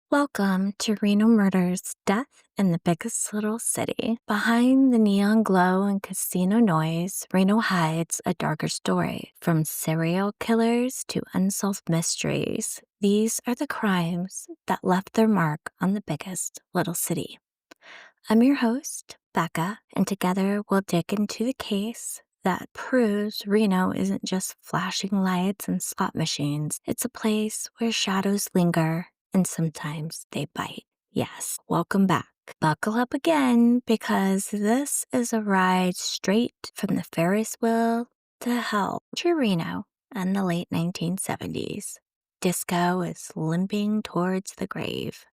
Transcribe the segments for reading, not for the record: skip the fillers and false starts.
Welcome to Reno Murders, Death in the Biggest Little City. Behind the neon glow and casino noise, Reno hides a darker story. From serial killers to unsolved mysteries, these are the crimes that left their mark on the biggest little city. I'm your host, Becca, and together we'll dig into the case that proves Reno isn't just flashing lights and slot machines. It's a place where shadows linger and sometimes they bite. Yes, welcome back. Buckle up again because this is a ride straight from the Ferris wheel to hell to Reno in the late 1970s. Disco is limping towards the grave.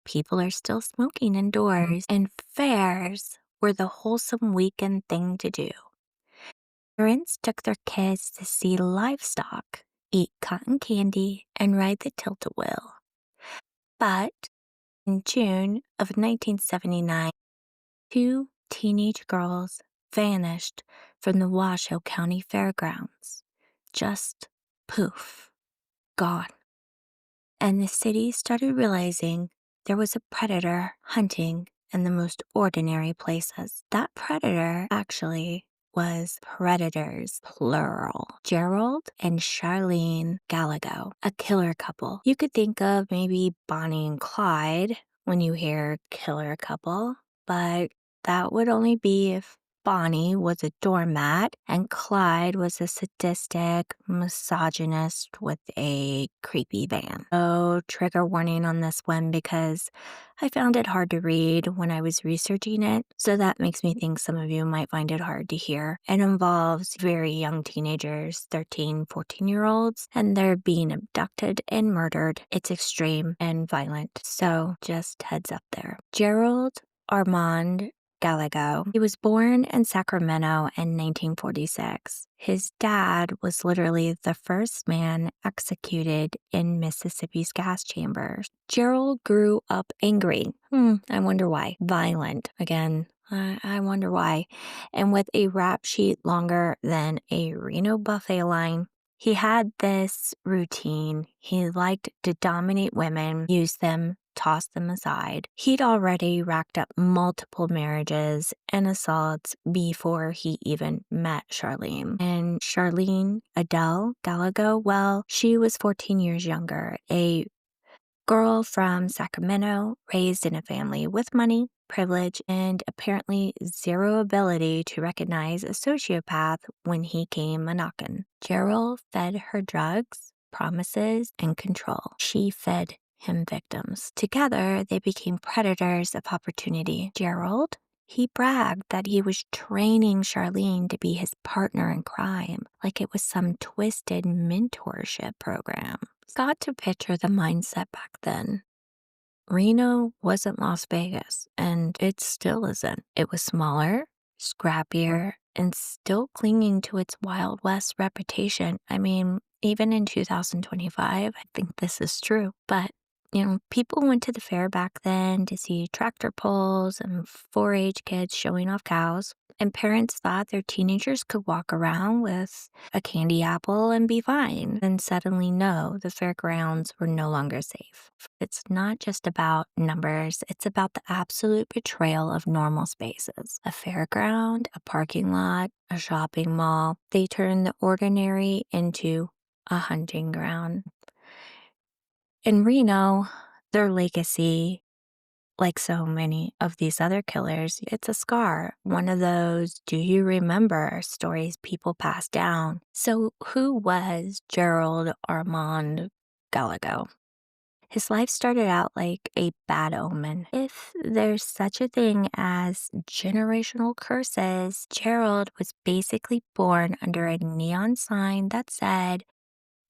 People are still smoking indoors, and fairs were the wholesome weekend thing to do. Parents took their kids to see livestock, eat cotton candy, and ride the tilt-a-wheel. But in June of 1979, two teenage girls vanished from the Washoe County Fairgrounds. Just poof, gone. And the city started realizing there was a predator hunting in the most ordinary places. That predator actually was predators, plural. Gerald and Charlene Gallego, a killer couple. You could think of maybe Bonnie and Clyde when you hear killer couple, but that would only be if Bonnie was a doormat and Clyde was a sadistic misogynist with a creepy van. So trigger warning on this one because I found it hard to read when I was researching it. So that makes me think some of you might find it hard to hear. It involves very young teenagers, 13, 14-year-olds, and they're being abducted and murdered. It's extreme and violent. So just heads up there. Gerald Armand Gallego. He was born in Sacramento in 1946. His dad was literally the first man executed in Mississippi's gas chambers. Gerald grew up angry. I wonder why. Violent. Again, I wonder why. And with a rap sheet longer than a Reno buffet line. He had this routine. He liked to dominate women, use them, toss them aside. He'd already racked up multiple marriages and assaults before he even met Charlene. And Charlene Adele Gallego, well, she was 14 years younger, a girl from Sacramento, raised in a family with money, privilege, and apparently zero ability to recognize a sociopath when he came a-knockin'. Gerald fed her drugs, promises, and control. She fed him victims. Together, they became predators of opportunity. Gerald, he bragged that he was training Charlene to be his partner in crime, like it was some twisted mentorship program. Got to picture the mindset back then. Reno wasn't Las Vegas, and it still isn't. It was smaller, scrappier, and still clinging to its Wild West reputation. I mean, even in 2025, I think this is true. But, people went to the fair back then to see tractor pulls and 4-H kids showing off cows. And parents thought their teenagers could walk around with a candy apple and be fine. And suddenly, no, the fairgrounds were no longer safe. It's not just about numbers, it's about the absolute betrayal of normal spaces. A fairground, a parking lot, a shopping mall. They turned the ordinary into a hunting ground. In Reno, their legacy, like so many of these other killers, it's a scar. One of those do you remember stories people pass down. So who was Gerald Armand Gallego? His life started out like a bad omen. If there's such a thing as generational curses, Gerald was basically born under a neon sign that said,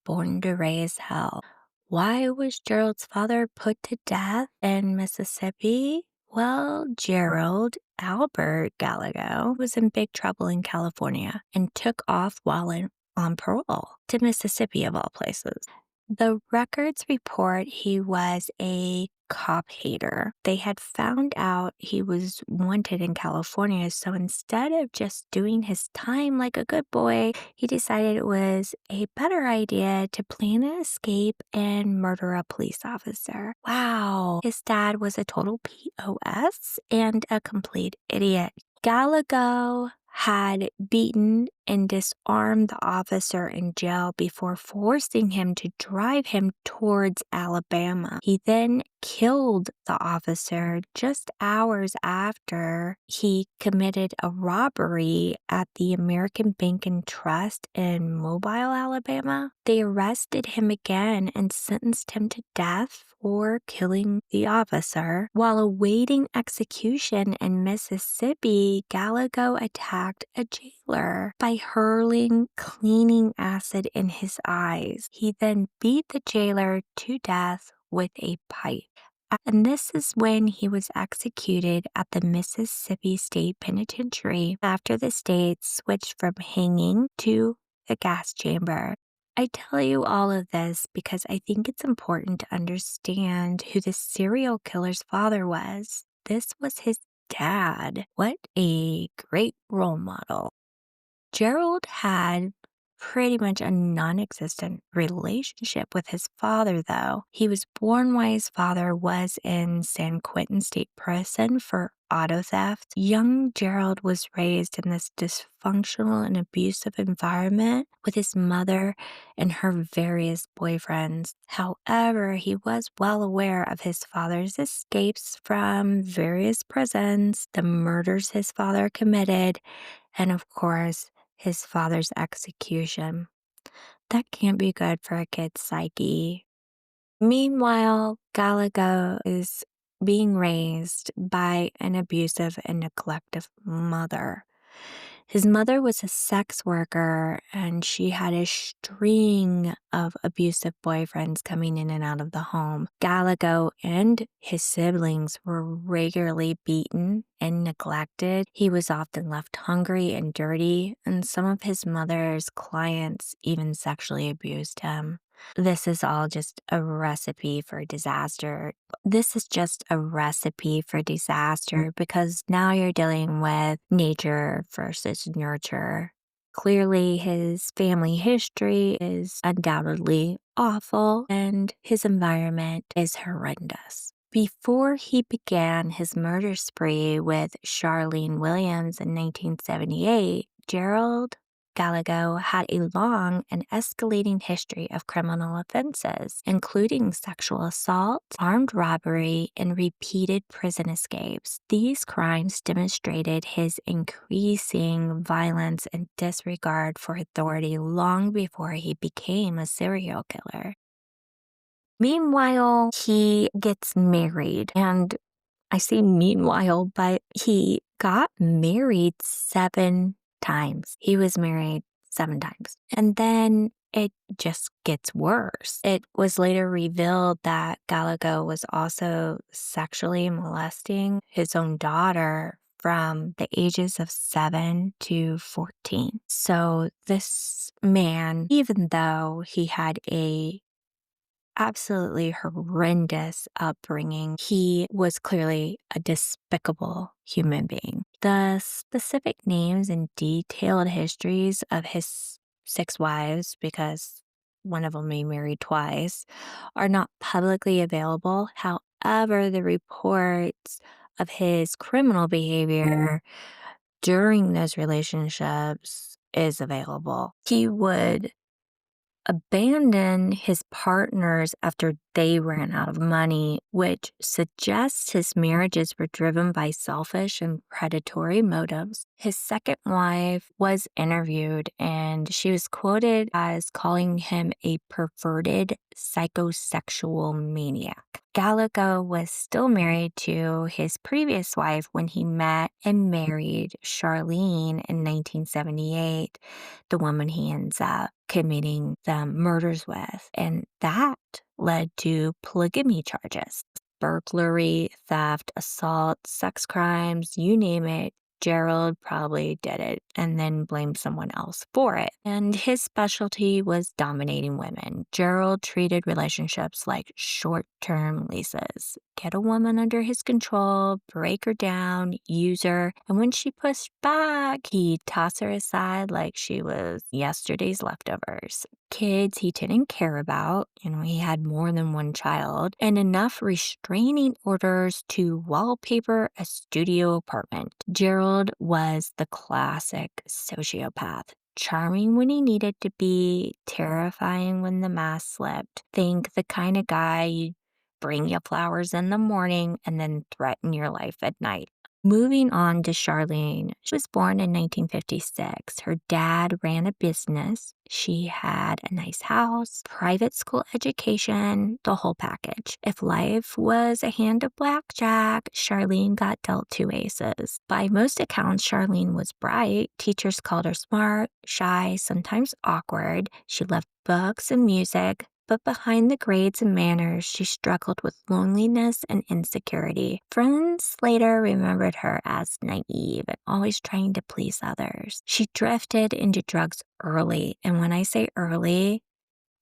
"Born to raise hell." Why was Gerald's father put to death in Mississippi? Well, Gerald Albert Gallego was in big trouble in California and took off while on parole to Mississippi of all places. The records report he was a cop hater. They had found out he was wanted in California, so instead of just doing his time like a good boy, he decided it was a better idea to plan an escape and murder a police officer. Wow. His dad was a total POS and a complete idiot. Gallagher had beaten and disarmed the officer in jail before forcing him to drive him towards Alabama. He then killed the officer just hours after he committed a robbery at the American Bank and Trust in Mobile, Alabama. They arrested him again and sentenced him to death for killing the officer. While awaiting execution in Mississippi, Gallagher attacked a jailer by hurling cleaning acid in his eyes. He then beat the jailer to death with a pipe. And this is when he was executed at the Mississippi State Penitentiary after the state switched from hanging to the gas chamber. I tell you all of this because I think it's important to understand who the serial killer's father was. This was his dad. What a great role model. Gerald had pretty much a non-existent relationship with his father, though. He was born while his father was in San Quentin State Prison for auto theft. Young Gerald was raised in this dysfunctional and abusive environment with his mother and her various boyfriends. However, he was well aware of his father's escapes from various prisons, the murders his father committed, and of course, his father's execution. That can't be good for a kid's psyche. Meanwhile, Gallagher is being raised by an abusive and neglectful mother. His mother was a sex worker and she had a string of abusive boyfriends coming in and out of the home. Gallagher and his siblings were regularly beaten and neglected. He was often left hungry and dirty, and some of his mother's clients even sexually abused him. This is all just a recipe for disaster. This is just a recipe for disaster because now you're dealing with nature versus nurture. Clearly, his family history is undoubtedly awful and his environment is horrendous. Before he began his murder spree with Charlene Williams in 1978, Gerald Gallagher had a long and escalating history of criminal offenses, including sexual assault, armed robbery, and repeated prison escapes. These crimes demonstrated his increasing violence and disregard for authority long before he became a serial killer. Meanwhile, he gets married, and I say meanwhile, but he got married 7 times. He was married 7 times. And then it just gets worse. It was later revealed that Gallagher was also sexually molesting his own daughter from the ages of 7 to 14. So this man, even though he had a absolutely horrendous upbringing, he was clearly a despicable human being. The specific names and detailed histories of his 6 wives, because one of them he married twice, are not publicly available. However, the reports of his criminal behavior during those relationships is available. He would abandon his partners after they ran out of money, which suggests his marriages were driven by selfish and predatory motives. His second wife was interviewed and she was quoted as calling him a perverted psychosexual maniac. Gallagher was still married to his previous wife when he met and married Charlene in 1978, the woman he ends up committing the murders with. And that led to polygamy charges, burglary, theft, assault, sex crimes, you name it. Gerald probably did it and then blamed someone else for it. And his specialty was dominating women. Gerald treated relationships like short term leases. Get a woman under his control, break her down, use her, and when she pushed back, he'd toss her aside like she was yesterday's leftovers. Kids he didn't care about. He had more than one child, and enough restraining orders to wallpaper a studio apartment. Gerald was the classic sociopath. Charming when he needed to be, terrifying when the mask slipped. Think the kind of guy you bring you flowers in the morning and then threaten your life at night. Moving on to Charlene. She was born in 1956. Her dad ran a business. She had a nice house, private school education, the whole package. If life was a hand of blackjack, Charlene got dealt two aces. By most accounts, Charlene was bright. Teachers called her smart, shy, sometimes awkward. She loved books and music. But behind the grades and manners, she struggled with loneliness and insecurity. Friends later remembered her as naive and always trying to please others. She drifted into drugs early, and when I say early,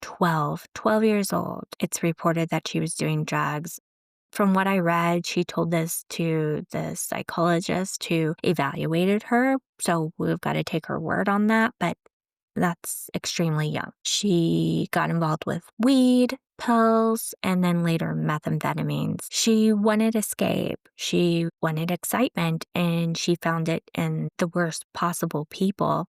12 years old. It's reported that she was doing drugs. From what I read, she told this to the psychologist who evaluated her, so we've got to take her word on that, but that's extremely young. She got involved with weed, pills, and then later methamphetamines. She wanted escape. She wanted excitement, and she found it in the worst possible people.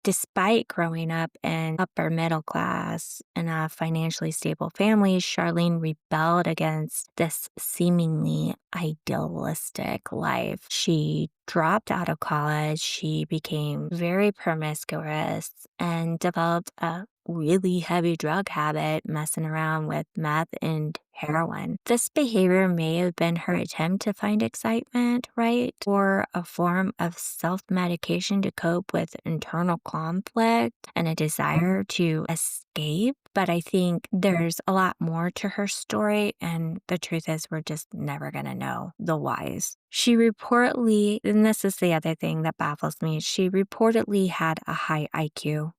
Despite growing up in upper middle class in a financially stable family, Charlene rebelled against this seemingly idealistic life. She dropped out of college. She became very promiscuous and developed a really heavy drug habit, messing around with meth and heroin. This behavior may have been her attempt to find excitement, right? Or a form of self-medication to cope with internal conflict and a desire to escape. But I think there's a lot more to her story, and the truth is we're just never going to know the whys. She reportedly, and this is the other thing that baffles me, she reportedly had a high IQ.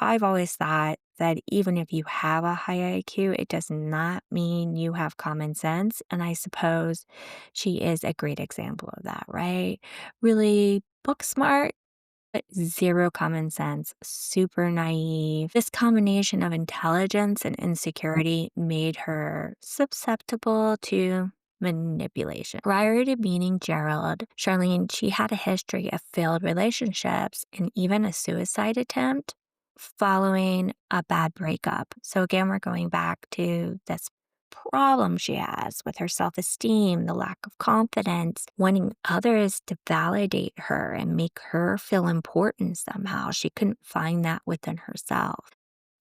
I've always thought that even if you have a high IQ, it does not mean you have common sense. And I suppose she is a great example of that, right? Really book smart, but zero common sense, super naive. This combination of intelligence and insecurity made her susceptible to manipulation. Prior to meeting Gerald, Charlene, she had a history of failed relationships and even a suicide attempt following a bad breakup. So again, we're going back to this problem she has with her self-esteem, the lack of confidence, wanting others to validate her and make her feel important somehow. She couldn't find that within herself.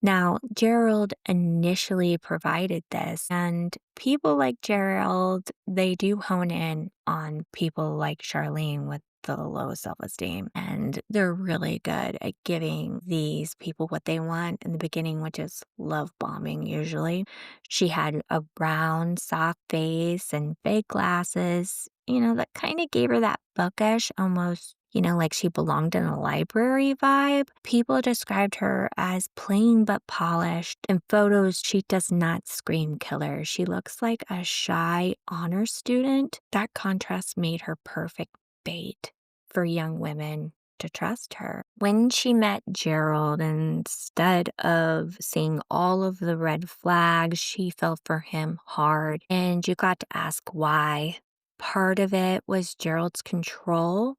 Now, Gerald initially provided this, and people like Gerald, they do hone in on people like Charlene with the low self-esteem, and they're really good at giving these people what they want in the beginning, which is love bombing usually. She had a brown, soft face and big glasses, that kind of gave her that bookish, almost like she belonged in a library vibe. People described her as plain but polished. In photos, she does not scream killer. She looks like a shy honor student. That contrast made her perfect bait for young women to trust her. When she met Gerald, instead of seeing all of the red flags, she fell for him hard. And you got to ask why. Part of it was Gerald's control.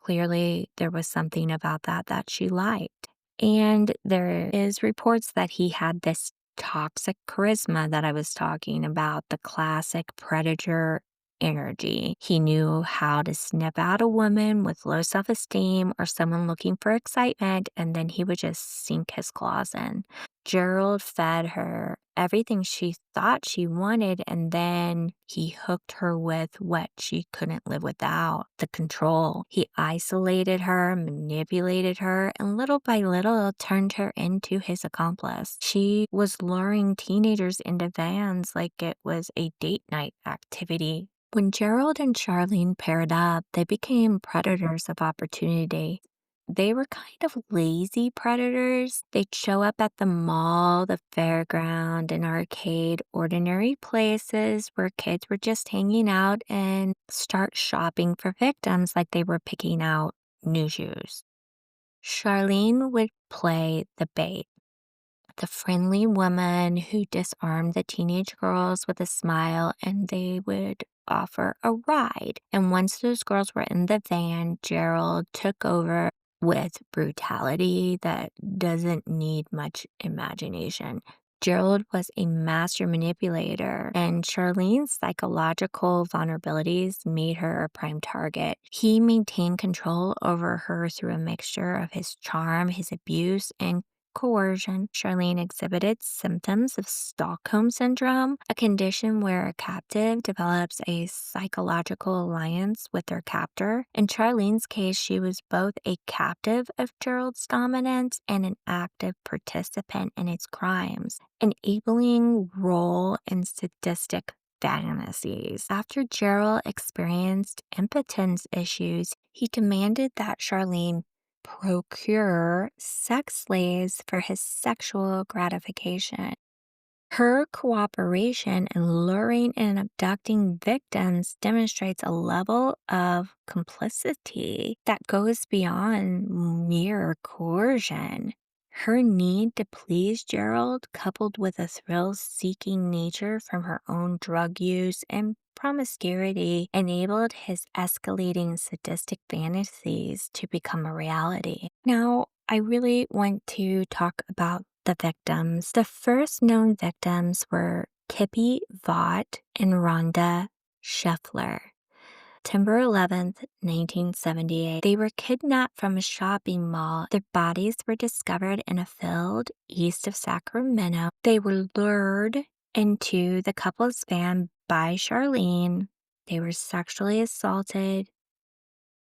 Clearly, there was something about that she liked. And there is reports that he had this toxic charisma that I was talking about, the classic predator energy. He knew how to snip out a woman with low self-esteem or someone looking for excitement, and then he would just sink his claws in. Gerald fed her everything she thought she wanted, and then he hooked her with what she couldn't live without, the control. He isolated her, manipulated her, and little by little turned her into his accomplice. She was luring teenagers into vans like it was a date night activity. When Gerald and Charlene paired up, they became predators of opportunity. They were kind of lazy predators. They'd show up at the mall, the fairground, an arcade, ordinary places where kids were just hanging out and start shopping for victims like they were picking out new shoes. Charlene would play the bait, the friendly woman who disarmed the teenage girls with a smile, and they would offer a ride. And once those girls were in the van, Gerald took over with brutality that doesn't need much imagination. Gerald was a master manipulator, and Charlene's psychological vulnerabilities made her a prime target. He maintained control over her through a mixture of his charm, his abuse, and coercion. Charlene exhibited symptoms of Stockholm Syndrome, a condition where a captive develops a psychological alliance with their captor. In Charlene's case, she was both a captive of Gerald's dominance and an active participant in its crimes, enabling role in sadistic fantasies. After Gerald experienced impotence issues, he demanded that Charlene procure sex slaves for his sexual gratification. Her cooperation in luring and abducting victims demonstrates a level of complicity that goes beyond mere coercion. Her need to please Gerald, coupled with a thrill-seeking nature from her own drug use and promiscuity, enabled his escalating sadistic fantasies to become a reality. Now, I really want to talk about the victims. The first known victims were Kippy Vaught and Rhonda Scheffler. September 11th, 1978. They were kidnapped from a shopping mall. Their bodies were discovered in a field east of Sacramento. They were lured into the couple's van by Charlene. They were sexually assaulted,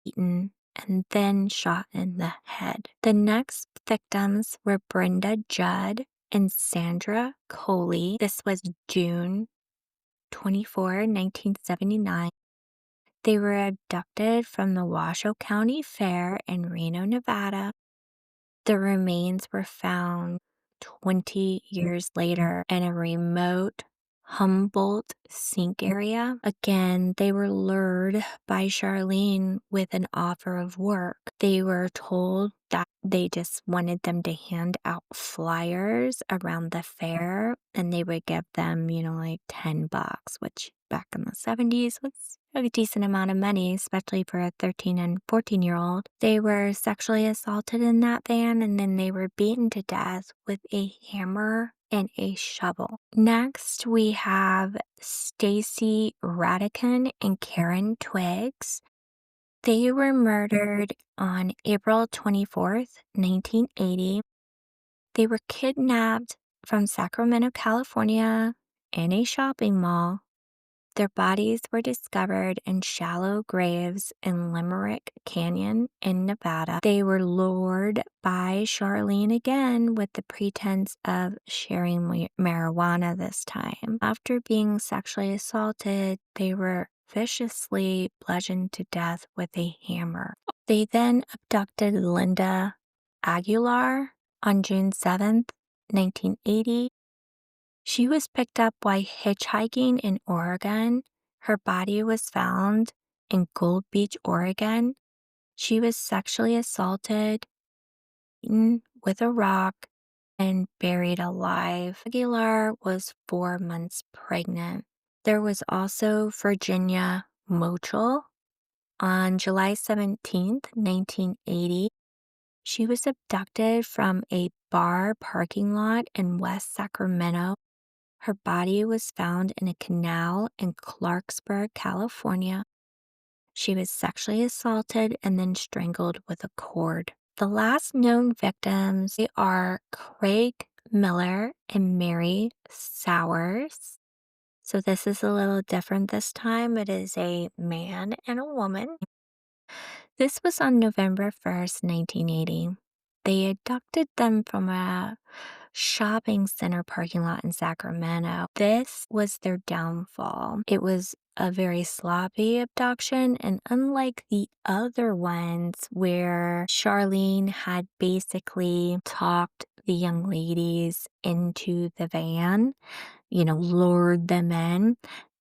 beaten, and then shot in the head. The next victims were Brenda Judd and Sandra Coley. This was June 24, 1979. They were abducted from the Washoe County Fair in Reno, Nevada. The remains were found 20 years later in a remote Humboldt sink area. Again, they were lured by Charlene with an offer of work. They were told that they just wanted them to hand out flyers around the fair, and they would give them, like $10, which back in the 70s was a decent amount of money, especially for a 13 and 14-year-old. They were sexually assaulted in that van, and then they were beaten to death with a hammer and a shovel. Next, we have Stacy Radican and Karen Twiggs. They were murdered on April 24th, 1980. They were kidnapped from Sacramento, California in a shopping mall. Their bodies were discovered in shallow graves in Limerick Canyon in Nevada. They were lured by Charlene again with the pretense of sharing marijuana this time. After being sexually assaulted, they were viciously bludgeoned to death with a hammer. They then abducted Linda Aguilar on June 7th, 1980. She was picked up while hitchhiking in Oregon. Her body was found in Gold Beach, Oregon. She was sexually assaulted, beaten with a rock, and buried alive. Aguilar was 4 months pregnant. There was also Virginia Mochel. On July 17th, 1980, she was abducted from a bar parking lot in West Sacramento. Her body was found in a canal in Clarksburg, California. She was sexually assaulted and then strangled with a cord. The last known victims are Craig Miller and Mary Sowers. So this is a little different this time. It is a man and a woman. This was on November 1st, 1980. They abducted them from a shopping center parking lot in Sacramento. This was their downfall. It was a very sloppy abduction, and unlike the other ones where Charlene had basically talked the young ladies into the van, lured them in.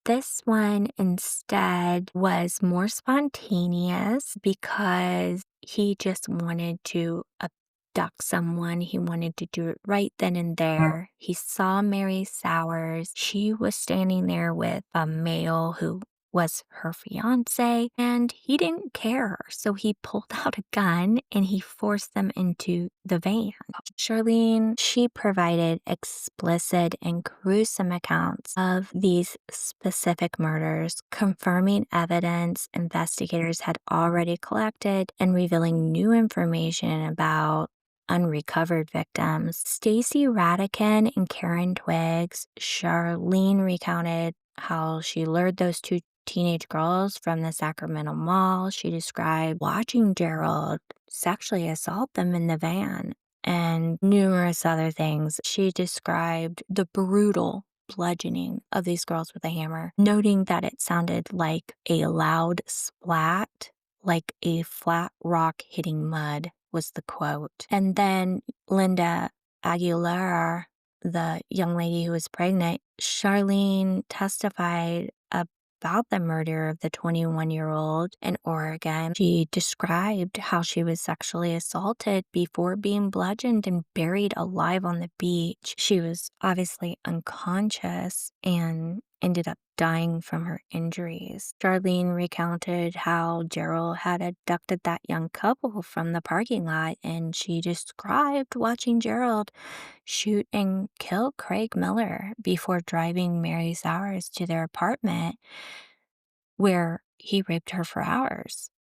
This one instead was more spontaneous because he just wanted to abduct someone. He wanted to do it right then and there. He saw Mary Sowers. She was standing there with a male who was her fiance, and he didn't care. So he pulled out a gun and he forced them into the van. Charlene, she provided explicit and gruesome accounts of these specific murders, confirming evidence investigators had already collected and revealing new information about unrecovered victims. Stacy Radican and Karen Twiggs, Charlene recounted how she lured those two teenage girls from the Sacramento Mall. She described watching Gerald sexually assault them in the van and numerous other things. She described the brutal bludgeoning of these girls with a hammer, noting that it sounded like a loud splat, like a flat rock hitting mud, was the quote. And then Linda Aguilar, the young lady who was pregnant, Charlene testified about the murder of the 21-year-old in Oregon. She described how she was sexually assaulted before being bludgeoned and buried alive on the beach. She was obviously unconscious and ended up dying from her injuries. Charlene recounted how Gerald had abducted that young couple from the parking lot, and she described watching Gerald shoot and kill Craig Miller before driving Mary Sowers to their apartment, where he raped her for hours.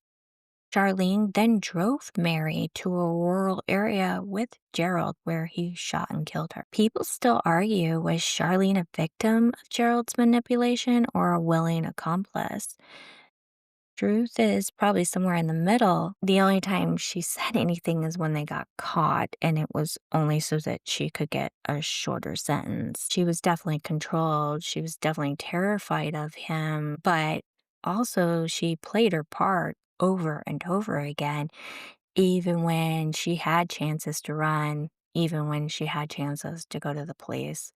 Charlene then drove Mary to a rural area with Gerald where he shot and killed her. People still argue, was Charlene a victim of Gerald's manipulation or a willing accomplice? Truth is probably somewhere in the middle. The only time she said anything is when they got caught, and it was only so that she could get a shorter sentence. She was definitely controlled. She was definitely terrified of him, but also she played her part over and over again, even when she had chances to run, even when she had chances to go to the police.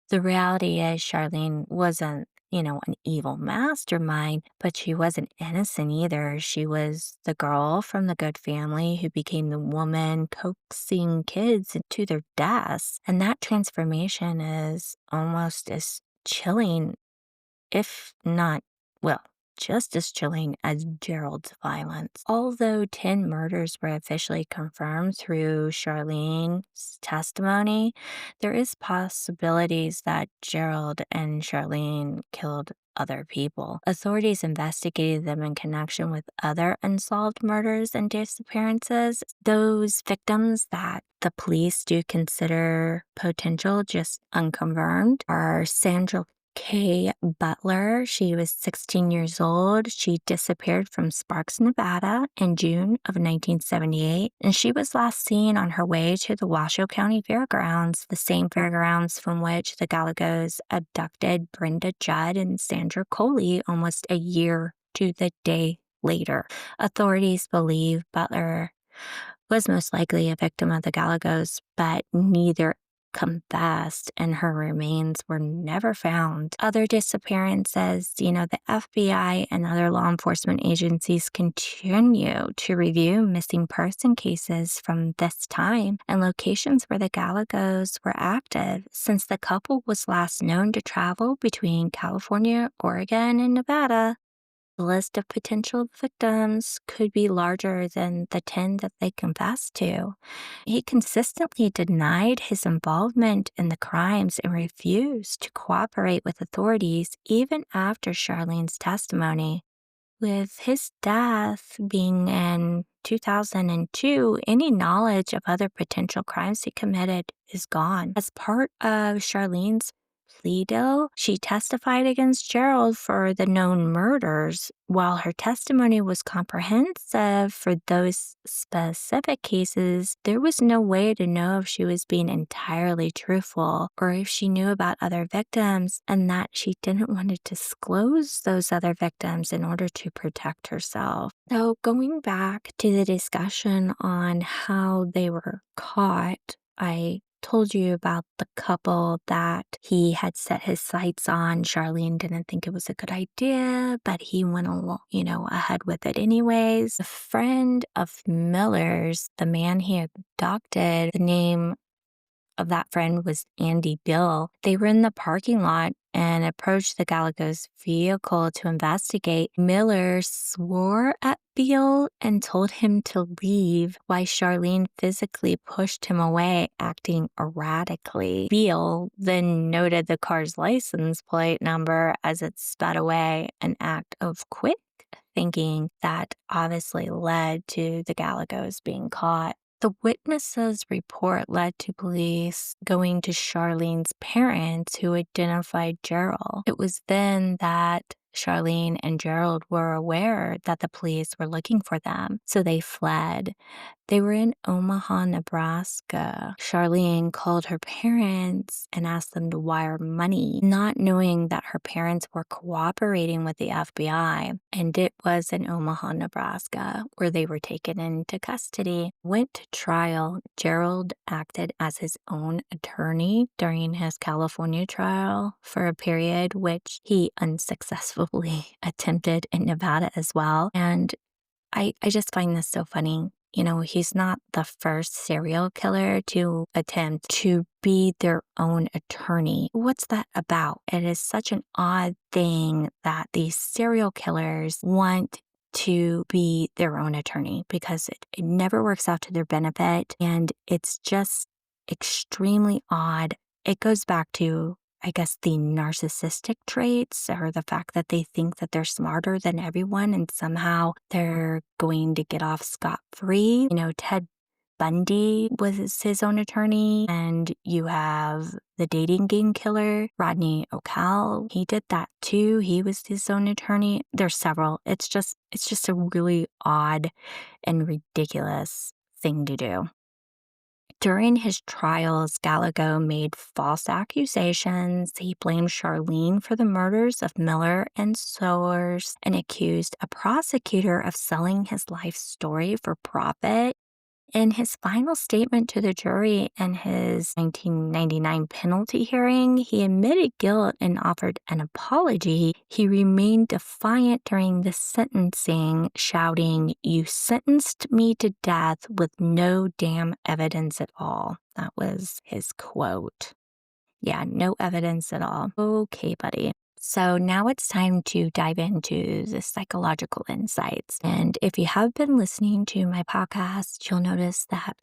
The reality is Charlene wasn't, an evil mastermind, but she wasn't innocent either. She was the girl from the good family who became the woman coaxing kids into their deaths. And that transformation is almost as chilling, if not, well, just as chilling as Gerald's violence. Although 10 murders were officially confirmed through Charlene's testimony, there is possibilities that Gerald and Charlene killed other people. Authorities investigated them in connection with other unsolved murders and disappearances. Those victims that the police do consider potential, just unconfirmed, are Sandra Kay Butler. She was 16 years old. She disappeared from Sparks, Nevada in June of 1978, and she was last seen on her way to the Washoe County Fairgrounds, the same fairgrounds from which the Gallegos abducted Brenda Judd and Sandra Coley almost a year to the day later. Authorities believe Butler was most likely a victim of the Gallegos, but neither confessed, and her remains were never found. Other disappearances, the FBI and other law enforcement agencies continue to review missing person cases from this time and locations where the Gallegos were active, since the couple was last known to travel between California, Oregon, and Nevada. The list of potential victims could be larger than the 10 that they confessed to. He consistently denied his involvement in the crimes and refused to cooperate with authorities even after Charlene's testimony. With his death being in 2002, any knowledge of other potential crimes he committed is gone. As part of Charlene's plea deal, she testified against Gerald for the known murders. While her testimony was comprehensive for those specific cases, there was no way to know if she was being entirely truthful or if she knew about other victims and that she didn't want to disclose those other victims in order to protect herself. So, going back to the discussion on how they were caught, I told you about the couple that he had set his sights on. Charlene didn't think it was a good idea, but he went along, ahead with it anyways. A friend of Miller's, the man he abducted, the name of that friend was Andy Bill. They were in the parking lot and approached the Gallegos vehicle to investigate. Miller swore at Bill and told him to leave, while Charlene physically pushed him away, acting erratically. Bill then noted the car's license plate number as it sped away, an act of quick thinking that obviously led to the Gallegos being caught. The witness's report led to police going to Charlene's parents, who identified Gerald. It was then that Charlene and Gerald were aware that the police were looking for them, so they fled. They were in Omaha, Nebraska. Charlene called her parents and asked them to wire money, not knowing that her parents were cooperating with the FBI. And it was in Omaha, Nebraska, where they were taken into custody. Went to trial. Gerald acted as his own attorney during his California trial for a period which he unsuccessfully attempted in Nevada as well. And I just find this so funny. He's not the first serial killer to attempt to be their own attorney. What's that about? It is such an odd thing that these serial killers want to be their own attorney because it never works out to their benefit. And it's just extremely odd. It goes back to, I guess, the narcissistic traits or the fact that they think that they're smarter than everyone and somehow they're going to get off scot-free. Ted Bundy was his own attorney, and you have the dating game killer, Rodney O'Cal. He did that too. He was his own attorney. There's several. It's just a really odd and ridiculous thing to do. During his trials, Gallego made false accusations. He blamed Charlene for the murders of Miller and Sowers and accused a prosecutor of selling his life story for profit. In his final statement to the jury in his 1999 penalty hearing, he admitted guilt and offered an apology. He remained defiant during the sentencing, shouting, "You sentenced me to death with no damn evidence at all." That was his quote. Yeah, no evidence at all. Okay, buddy. So now it's time to dive into the psychological insights. And if you have been listening to my podcast, you'll notice that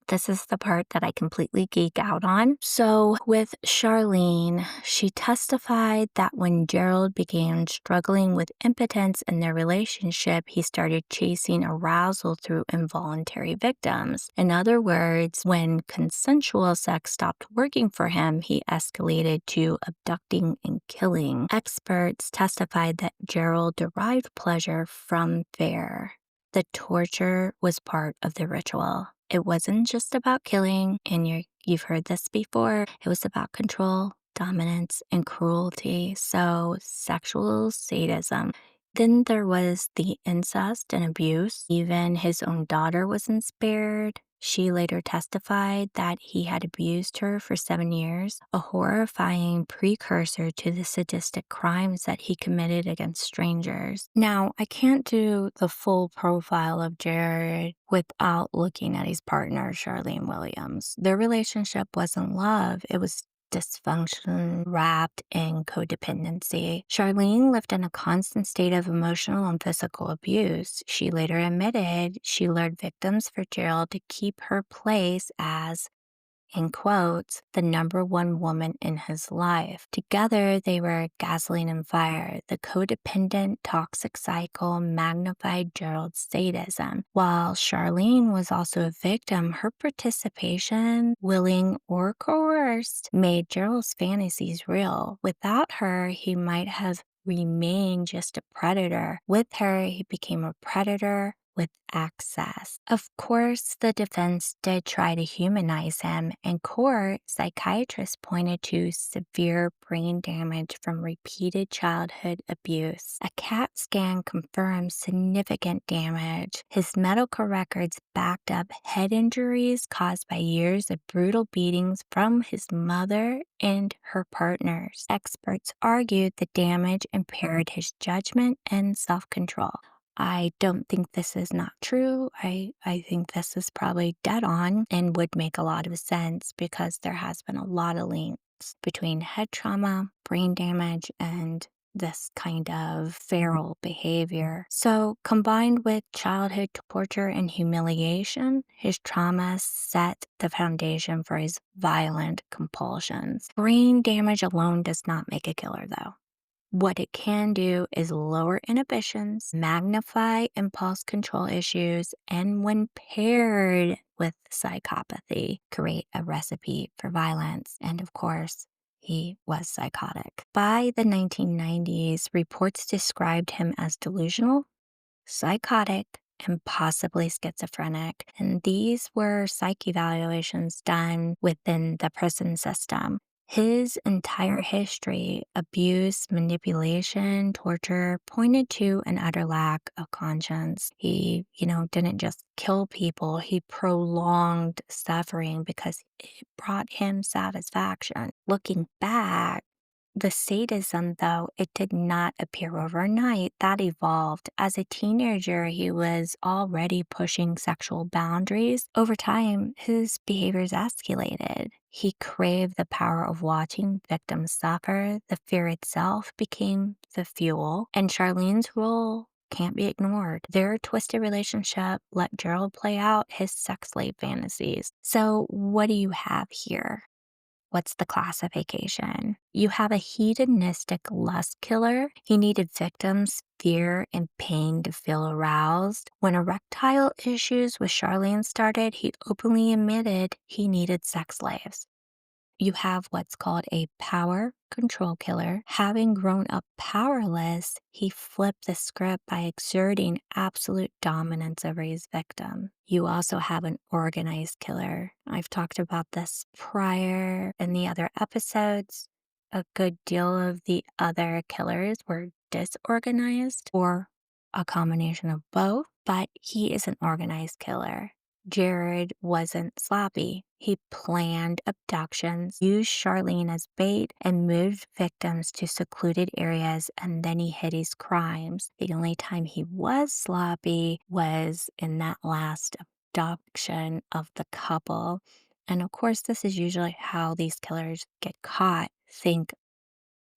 this is the part that I completely geek out on. So with Charlene, she testified that when Gerald began struggling with impotence in their relationship, he started chasing arousal through involuntary victims. In other words, when consensual sex stopped working for him, he escalated to abducting and killing. Experts testified that Gerald derived pleasure from fear. The torture was part of the ritual. It wasn't just about killing, and you've heard this before. It was about control, dominance, and cruelty. So, sexual sadism. Then there was the incest and abuse. Even his own daughter wasn't spared. She later testified that he had abused her for 7 years, a horrifying precursor to the sadistic crimes that he committed against strangers. Now, I can't do the full profile of Jared without looking at his partner, Charlene Williams. Their relationship wasn't love, it was dysfunction wrapped in codependency. Charlene lived in a constant state of emotional and physical abuse. She later admitted she lured victims for Gerald to keep her place as in quotes, the number one woman in his life. Together, they were gasoline and fire. The codependent, toxic cycle magnified Gerald's sadism. While Charlene was also a victim, her participation, willing or coerced, made Gerald's fantasies real. Without her, he might have remained just a predator. With her, he became a predator with access. Of course, the defense did try to humanize him. In court, psychiatrists pointed to severe brain damage from repeated childhood abuse. A CAT scan confirmed significant damage. His medical records backed up head injuries caused by years of brutal beatings from his mother and her partners. Experts argued the damage impaired his judgment and self-control. I don't think this is not true. I think this is probably dead on and would make a lot of sense because there has been a lot of links between head trauma, brain damage, and this kind of feral behavior. So, combined with childhood torture and humiliation, his trauma set the foundation for his violent compulsions. Brain damage alone does not make a killer, though. What it can do is lower inhibitions, magnify impulse control issues, and when paired with psychopathy, create a recipe for violence. And of course, he was psychotic. By the 1990s, reports described him as delusional, psychotic, and possibly schizophrenic. And these were psych evaluations done within the prison system. His entire history, abuse, manipulation, torture, pointed to an utter lack of conscience. He, didn't just kill people, he prolonged suffering because it brought him satisfaction. Looking back, the sadism, though, it did not appear overnight. That evolved. As a teenager, he was already pushing sexual boundaries. Over time, his behaviors escalated. He craved the power of watching victims suffer. The fear itself became the fuel. And Charlene's role can't be ignored. Their twisted relationship let Gerald play out his sex slave fantasies. So what do you have here? What's the classification? You have a hedonistic lust killer. He needed victims' fear and pain to feel aroused. When erectile issues with Charlene started, he openly admitted he needed sex slaves. You have what's called a power control killer. Having grown up powerless, he flipped the script by exerting absolute dominance over his victim. You also have an organized killer. I've talked about this prior in the other episodes. A good deal of the other killers were disorganized or a combination of both, but he is an organized killer. Jared wasn't sloppy. He planned abductions, used Charlene as bait, and moved victims to secluded areas, and then he hid his crimes. The only time he was sloppy was in that last abduction of the couple. And of course, this is usually how these killers get caught. Think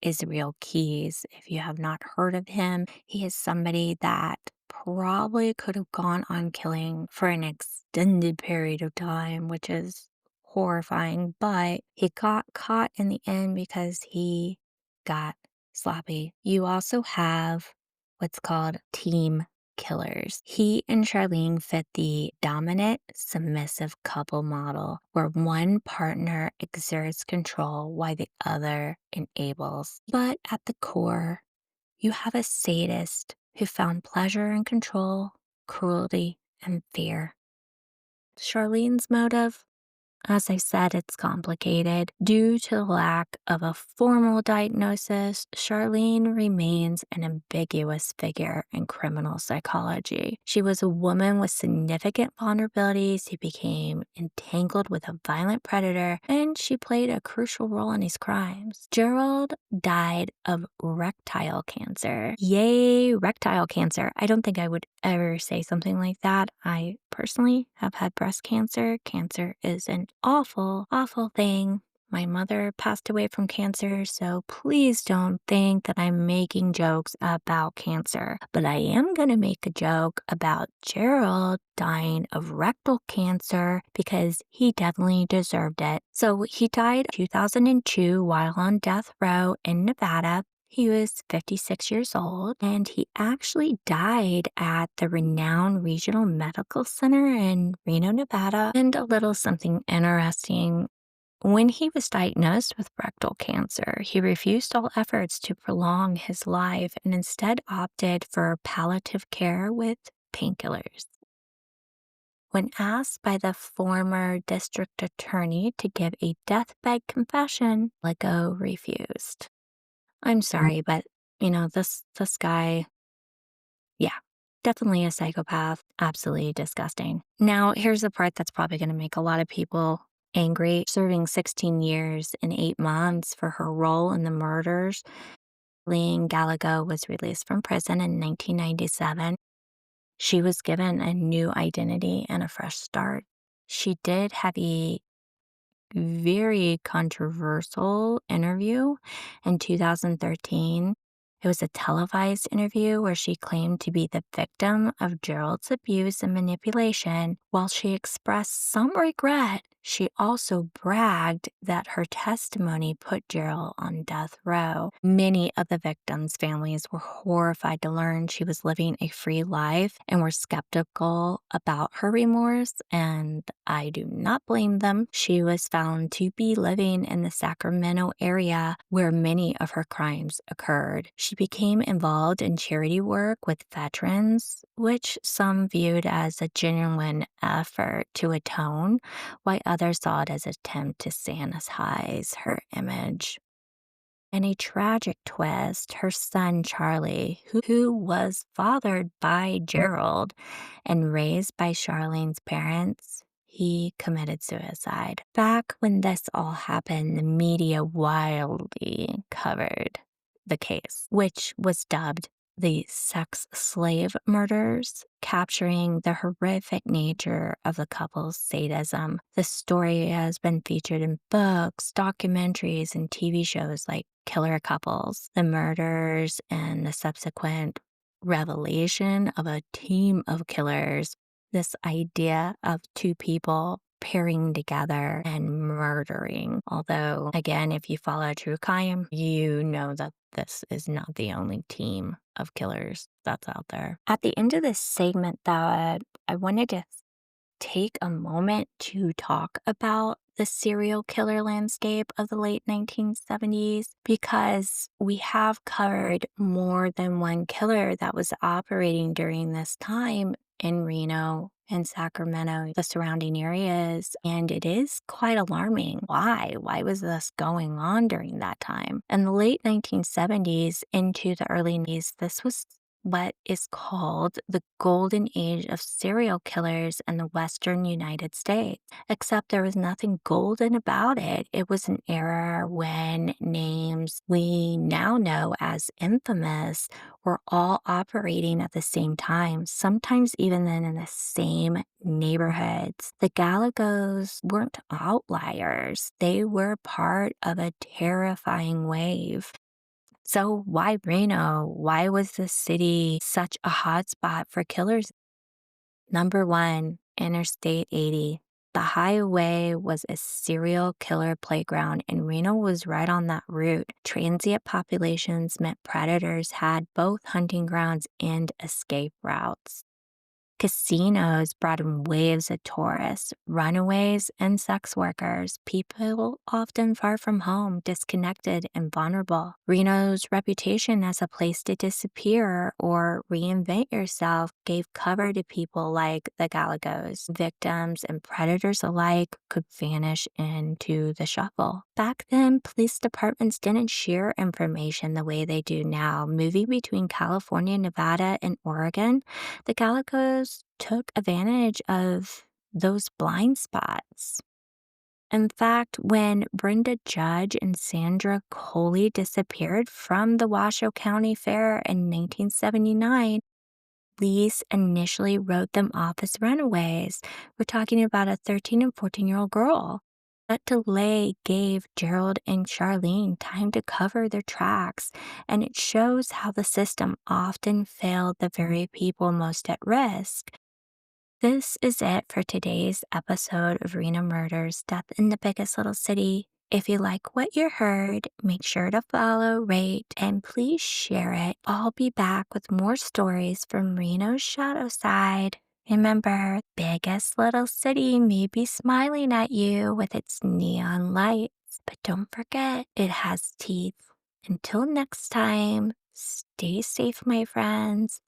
Israel Keys. If you have not heard of him, he is somebody that probably could have gone on killing for an extended period of time, which is horrifying, but he got caught in the end because he got sloppy. You also have what's called team killers. He and Charlene fit the dominant, submissive couple model where one partner exerts control while the other enables. But at the core, you have a sadist who found pleasure in control, cruelty, and fear. Charlene's motive? As I said, it's complicated. Due to the lack of a formal diagnosis, Charlene remains an ambiguous figure in criminal psychology. She was a woman with significant vulnerabilities who became entangled with a violent predator, and she played a crucial role in his crimes. Gerald died of rectal cancer. Yay, rectal cancer. I don't think I would ever say something like that. I personally have had breast cancer. Cancer is an awful, awful thing. My mother passed away from cancer, so please don't think that I'm making jokes about cancer. But I am going to make a joke about Gerald dying of rectal cancer because he definitely deserved it. So he died in 2002 while on death row in Nevada. He was 56 years old, and he actually died at the renowned Regional Medical Center in Reno, Nevada. And a little something interesting, when he was diagnosed with rectal cancer, he refused all efforts to prolong his life and instead opted for palliative care with painkillers. When asked by the former district attorney to give a deathbed confession, Lego refused. I'm sorry, but this guy, yeah, definitely a psychopath. Absolutely disgusting. Now, here's the part that's probably going to make a lot of people angry. Serving 16 years and 8 months for her role in the murders, Lean Gallagher was released from prison in 1997. She was given a new identity and a fresh start. She did have a very controversial interview in 2013. It was a televised interview where she claimed to be the victim of Gerald's abuse and manipulation. While she expressed some regret, she also bragged that her testimony put Gerald on death row. Many of the victims' families were horrified to learn she was living a free life and were skeptical about her remorse, and I do not blame them. She was found to be living in the Sacramento area where many of her crimes occurred. She became involved in charity work with veterans, which some viewed as a genuine effort to atone, while others saw it as an attempt to sanitize her image. In a tragic twist, her son Charlie, who was fathered by Gerald and raised by Charlene's parents, he committed suicide. Back when this all happened, the media wildly covered the case, which was dubbed the sex slave murders, capturing the horrific nature of the couple's sadism. The story has been featured in books, documentaries, and TV shows like Killer Couples. The murders and the subsequent revelation of a team of killers, this idea of two people pairing together and murdering. Although, again, if you follow true crime, you know that this is not the only team of killers that's out there. At the end of this segment, though, I wanted to take a moment to talk about the serial killer landscape of the late 1970s because we have covered more than one killer that was operating during this time in Reno and Sacramento, the surrounding areas, and it is quite alarming. Why? Why was this going on during that time? In the late 1970s into the early 90s, this was what is called the golden age of serial killers in the western United States, except there was nothing golden about it. It was an era when names we now know as infamous were all operating at the same time, sometimes even in the same neighborhoods. The Galagos weren't outliers. They were part of a terrifying wave. So why Reno? Why was the city such a hotspot for killers? Number one, Interstate 80. The highway was a serial killer playground, and Reno was right on that route. Transient populations meant predators had both hunting grounds and escape routes. Casinos brought in waves of tourists, runaways, and sex workers, people often far from home, disconnected, and vulnerable. Reno's reputation as a place to disappear or reinvent yourself gave cover to people like the Galagos. Victims and predators alike could vanish into the shuffle. Back then, police departments didn't share information the way they do now. Moving between California, Nevada, and Oregon, the Galagos took advantage of those blind spots. In fact, when Brenda Judge and Sandra Coley disappeared from the Washoe County Fair in 1979, police initially wrote them off as runaways. We're talking about a 13 and 14-year-old girl. That delay gave Gerald and Charlene time to cover their tracks, and it shows how the system often failed the very people most at risk. This is it for today's episode of Reno Murders Death in the Biggest Little City. If you like what you heard, make sure to follow, rate, and please share it. I'll be back with more stories from Reno's shadow side. Remember, biggest little city may be smiling at you with its neon lights, but don't forget it has teeth. Until next time, stay safe, my friends.